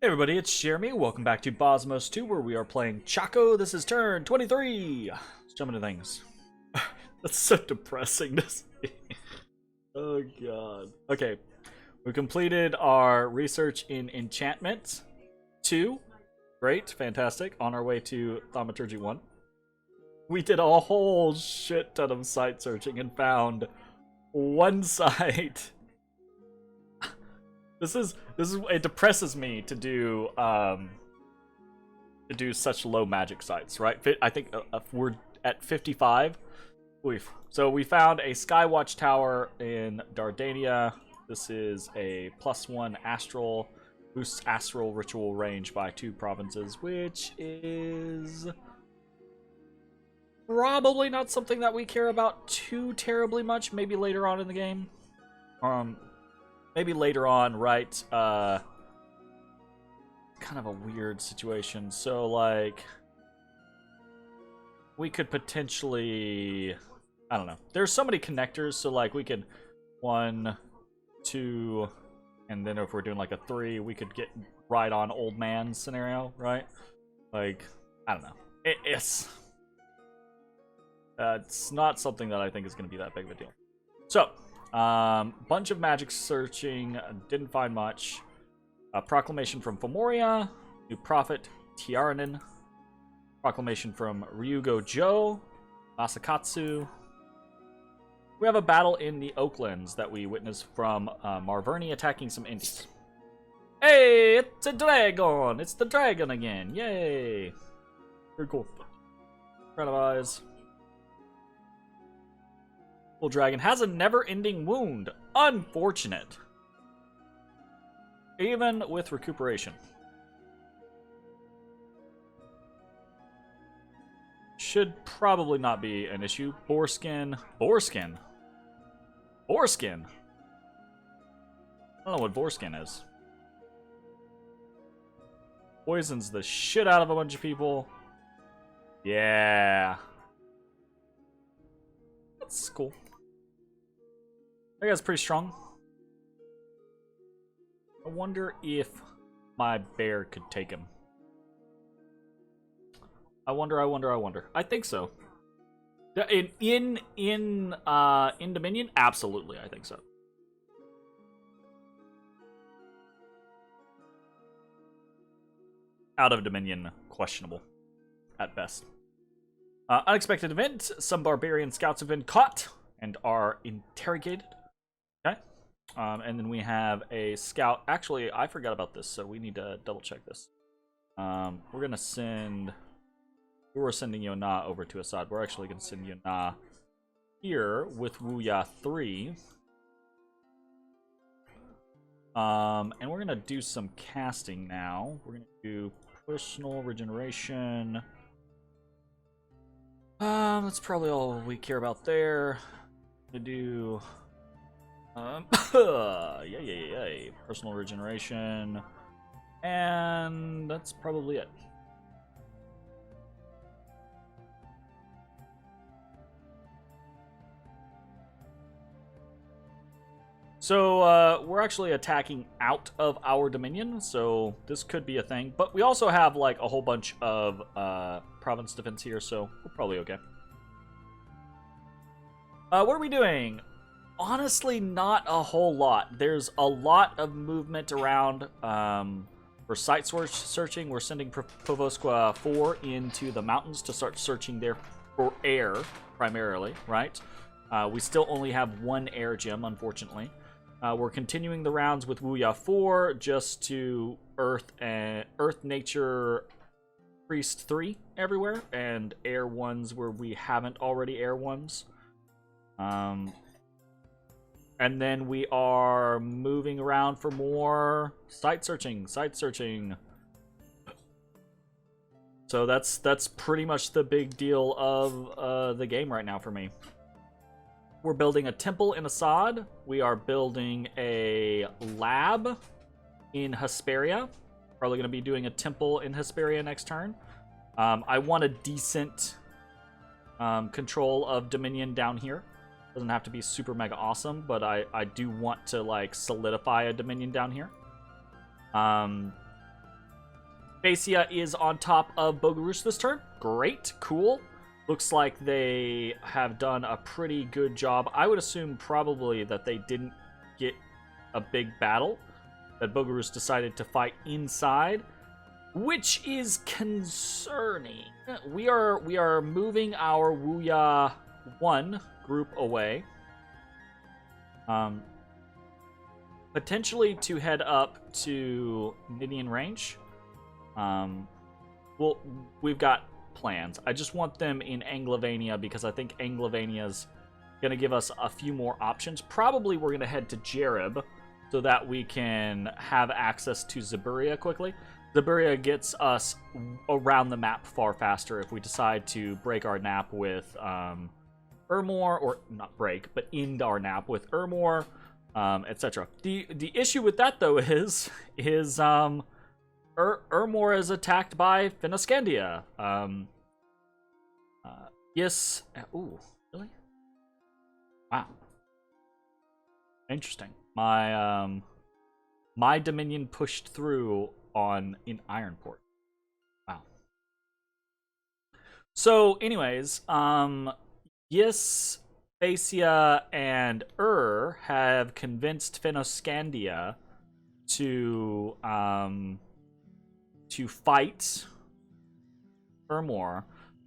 Hey everybody, it's Jeremy. Welcome back to Bozmos2, where we are playing Chaco. This is turn 23. Let's jump into things. That's so depressing to see. Oh god. Okay, we completed our research in Enchantment 2. Great, fantastic. On our way to Thaumaturgy 1. We did a whole shit ton of site searching and found one site. This is it depresses me to do such low magic sites, right? I think we're at 55. So we found a Skywatch Tower in Dardania. This is a +1 astral, boosts astral ritual range by 2 provinces, which is probably not something that we care about too terribly much. Maybe later on in the game. Maybe later on, right? Kind of a weird situation. So, like, we could potentially, I don't know. There's so many connectors, so like we could 1, 2, and then if we're doing like a 3, we could get right on old man scenario, right? Like, I don't know. It's not something that I think is going to be that big of a deal. So. Bunch of magic searching, didn't find much. A proclamation from Fomoria, new prophet Tiaranin, proclamation from Ryugo Jo, Masakatsu. We have a battle in the Oaklands that we witnessed from Marverni attacking some Indies. Hey, it's a dragon! It's the dragon again! Yay! Very cool. Friend of eyes. Dragon has a never-ending wound. Unfortunate. Even with recuperation. Should probably not be an issue. Boarskin. Boarskin? Boarskin? I don't know what Boarskin is. Poisons the shit out of a bunch of people. Yeah. That's cool. That guy's pretty strong. I wonder if my bear could take him. I wonder. I think so. In Dominion, absolutely, I think so. Out of Dominion, questionable, at best. Unexpected event. Some barbarian scouts have been caught and are interrogated. Okay. And then we have a scout. Actually, I forgot about this, so we need to double check this. We're going to send... We were sending Yona over to Assad. We're actually going to send Yona here with Wuya 3. And we're going to do some casting now. We're going to do personal regeneration. That's probably all we care about there. To do yay. Personal regeneration. And that's probably it. So, we're actually attacking out of our dominion, so this could be a thing. But we also have, like, a whole bunch of, province defense here, so we're probably okay. What are we doing? Honestly, not a whole lot. There's a lot of movement around, for site searching. We're sending Bozmos2 into the mountains to start searching there for air, primarily, right? We still only have 1 air gem, unfortunately. We're continuing the rounds with Wuya 4 just to Earth Nature Priest 3 everywhere, and Air 1s where we haven't already Air 1s. And then we are moving around for more site searching. So that's pretty much the big deal of the game right now for me. We're building a temple in Assad. We are building a lab in Hesperia. Probably going to be doing a temple in Hesperia next turn. I want a decent control of Dominion down here. Doesn't have to be super mega awesome, but I do want to like solidify a Dominion down here. Basia is on top of Bogarus this turn. Great, cool. Looks like they have done a pretty good job. I would assume probably that they didn't get a big battle, that Bogarus decided to fight inside, which is concerning. We are moving our Wuya 1 group away. Potentially to head up to minion range. Well, we've got plans. I just want them in Anglovania because I think Anglovania's gonna give us a few more options. Probably we're gonna head to Jereb so that we can have access to Zaburia quickly. Zaburia gets us around the map far faster if we decide to break our nap with Ermor, or not break, but end our nap with Ermor, etc. The issue with that though is Ermor is attacked by Fennoscandia. Yes. Ooh, really? Wow. Interesting. My Dominion pushed through in Ironport. Wow. So, anyways, Yis, Basia, and have convinced Fennoscandia to fight Ermor.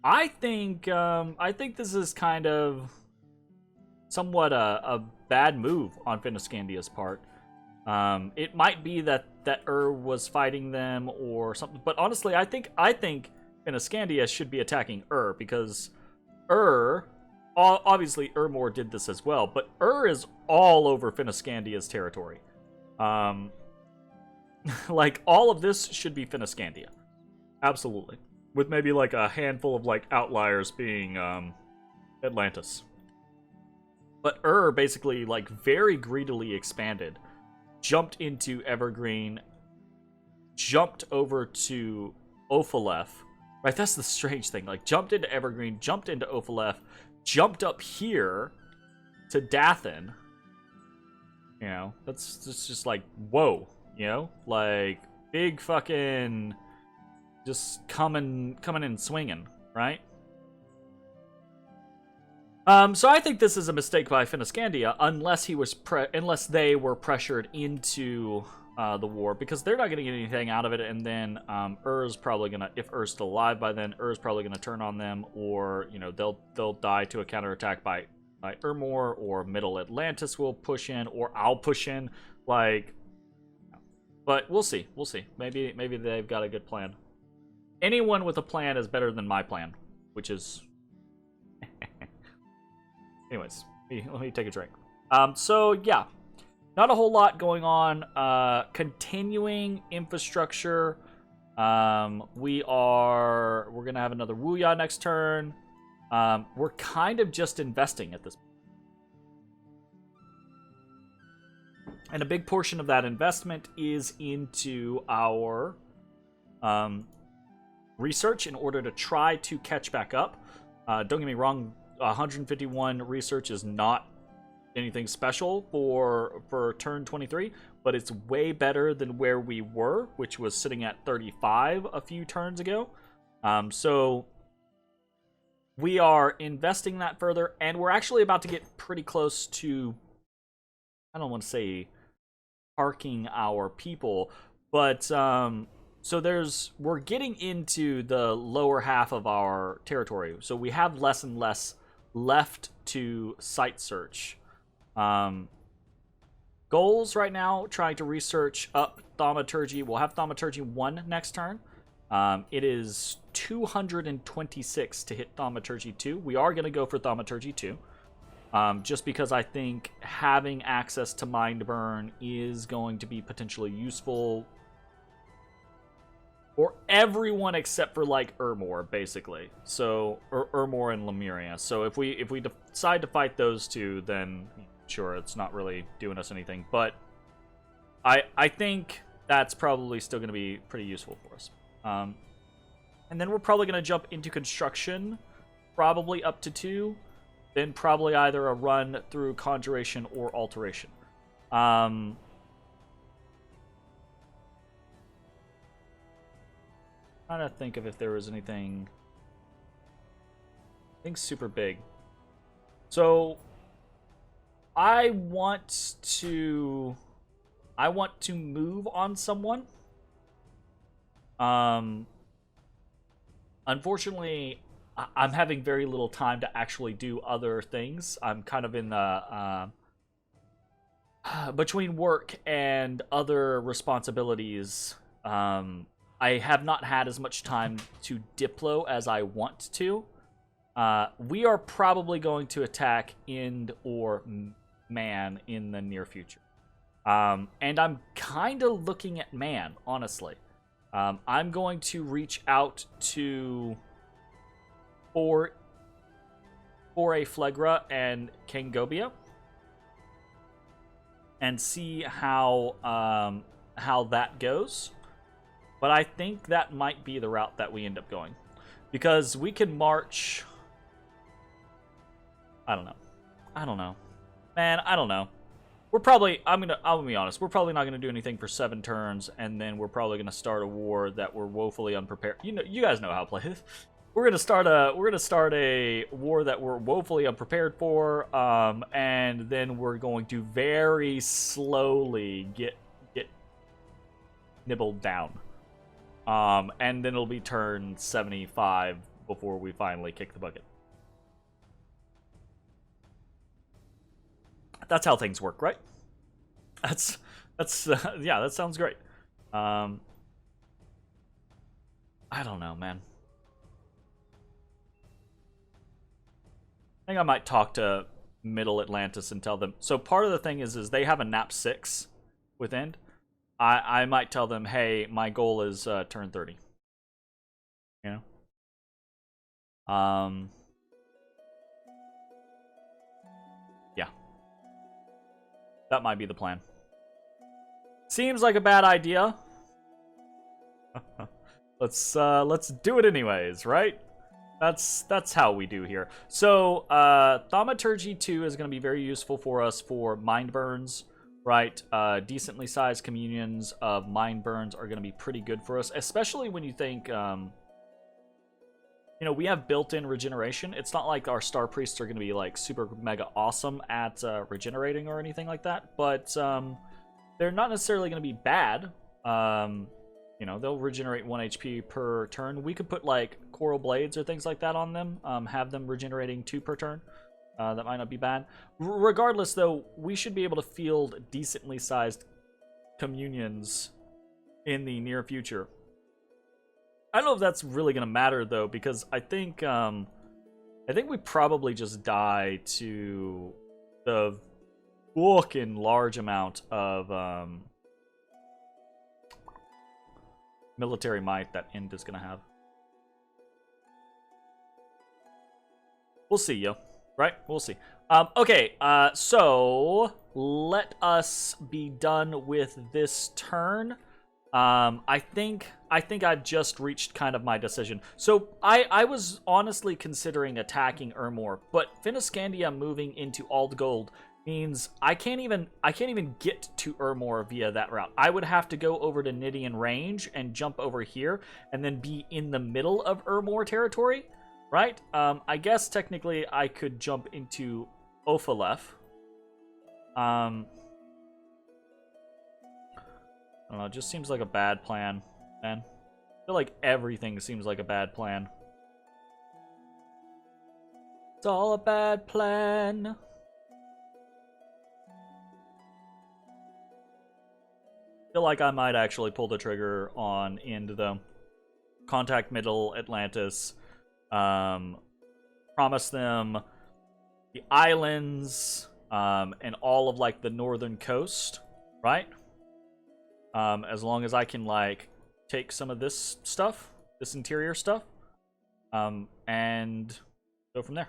I think this is kind of somewhat a bad move on Fennoscandia's part. It might be that was fighting them or something, but honestly, I think Fennoscandia should be attacking because obviously Ermor did this as well, but is all over Fennoscandia's territory. Like, all of this should be Fennoscandia. Absolutely. With maybe like a handful of like outliers being Atlantis. But basically like very greedily expanded, jumped into Evergreen, jumped over to Ophaleth. Right, that's the strange thing. Like, jumped into Evergreen, jumped into Ophaleth, jumped up here to Dathan. You know, that's just like, whoa. You know, like, big fucking just coming and swinging, right? So I think this is a mistake by Fennoscandia, unless they were pressured into the war, because they're not going to get anything out of it, and then Ur's probably gonna, if Ur's still alive by then, Ur's probably gonna turn on them, or you know they'll die to a counterattack by Ermor, or Middle Atlantis will push in, or I'll push in, like. But we'll see. We'll see. Maybe they've got a good plan. Anyone with a plan is better than my plan, which is. Anyways, let me take a drink. So yeah, not a whole lot going on. Continuing infrastructure. We're gonna have another Wuya next turn. We're kind of just investing at this point. And a big portion of that investment is into our research in order to try to catch back up. Don't get me wrong, 151 research is not anything special for turn 23, but it's way better than where we were, which was sitting at 35 a few turns ago. So we are investing that further, and we're actually about to get pretty close to, I don't want to say parking our people, but so we're getting into the lower half of our territory, so we have less and less left to site search. Goals right now, trying to research up Thaumaturgy. We'll have Thaumaturgy 1 next turn. It is 226 to hit Thaumaturgy 2. We are going to go for Thaumaturgy 2. Just because I think having access to Mind Burn is going to be potentially useful for everyone except for like Ermor, basically. So Ermor and Lemuria. So if we decide to fight those two, then sure, it's not really doing us anything. But I think that's probably still going to be pretty useful for us. And then we're probably going to jump into construction, probably up to 2. Then probably either a run through Conjuration or Alteration. trying to think of if there was anything super big. So I want to move on someone. Unfortunately, I'm having very little time to actually do other things. I'm kind of in the between work and other responsibilities. I have not had as much time to diplo as I want to. We are probably going to attack Ind or Man in the near future. And I'm kind of looking at Man, honestly. I'm going to reach out to for a Phlegra and Kangobia and see how that goes. But I think that might be the route that we end up going, because we can march. I don't know, man. I don't know. We're probably. I'll be honest. We're probably not gonna do anything for 7 turns, and then we're probably gonna start a war that we're woefully unprepared. You guys know how to play this. We're gonna start a war that we're woefully unprepared for, and then we're going to very slowly get nibbled down, and then it'll be turn 75 before we finally kick the bucket. That's how things work, right? That's yeah, that sounds great. I don't know, man. I think I might talk to Middle Atlantis and tell them. So part of the thing is they have a nap 6 with End. I might tell them, hey, my goal is turn 30. You know? Yeah. That might be the plan. Seems like a bad idea. Let's do it anyways, right? That's how we do here. So, Thaumaturgy 2 is going to be very useful for us for mind burns, right? Decently sized communions of mind burns are going to be pretty good for us, especially when you think, you know, we have built-in regeneration. It's not like our Star Priests are going to be, like, super mega awesome at regenerating or anything like that, but they're not necessarily going to be bad. You know, they'll regenerate 1 HP per turn. We could put, like, Coral Blades or things like that on them. Have them regenerating 2 per turn. That might not be bad. Regardless, though, we should be able to field decently sized communions in the near future. I don't know if that's really going to matter, though, because I think we probably just die to the fucking large amount of military might that End is going to have. We'll see, yo. Right? We'll see. Okay, so let us be done with this turn. I think I've just reached kind of my decision. So I was honestly considering attacking Ermor, but Finiscandia moving into Aldgold means I can't even get to Ermor via that route. I would have to go over to Nidian Range and jump over here and then be in the middle of Ermor territory, right? I guess technically I could jump into Ophalef. I don't know, it just seems like a bad plan, man. I feel like everything seems like a bad plan. It's all a bad plan. I feel like I might actually pull the trigger on End, though. Contact Middle Atlantis. Promise them the islands, and all of, like, the northern coast, right? As long as I can, like, take some of this stuff, this interior stuff, and go from there.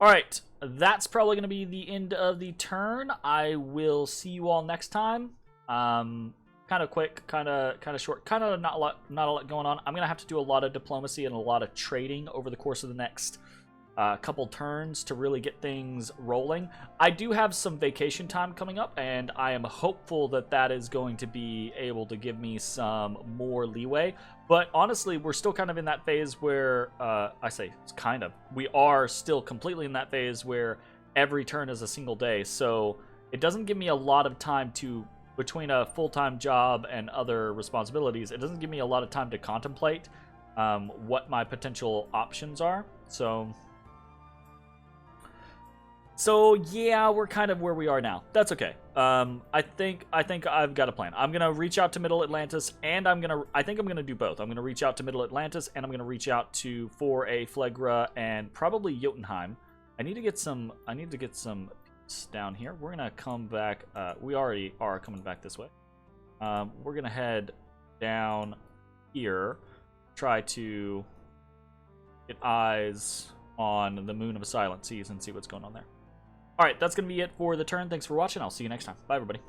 Alright, that's probably going to be the end of the turn. I will see you all next time. Kind of quick, kind of short, kind of not a lot going on. I'm going to have to do a lot of diplomacy and a lot of trading over the course of the next a couple turns to really get things rolling. I do have some vacation time coming up, and I am hopeful that that is going to be able to give me some more leeway. But honestly, we're still kind of in that phase where, I say it's kind of, we are still completely in that phase where every turn is a single day. So it doesn't give me a lot of time to, between a full-time job and other responsibilities, it doesn't give me a lot of time to contemplate what my potential options are. So yeah, we're kind of where we are now. That's okay. I think I've got a plan. I'm gonna reach out to Middle Atlantis, and I think I'm gonna do both. I'm gonna reach out to Middle Atlantis, and I'm gonna reach out for a Phlegra and probably Jotunheim. I need to get some down here. We're gonna come back. We already are coming back this way. We're gonna head down here, try to get eyes on the Moon of Silent Seas and see what's going on there. All right, that's going to be it for the turn. Thanks for watching. I'll see you next time. Bye, everybody.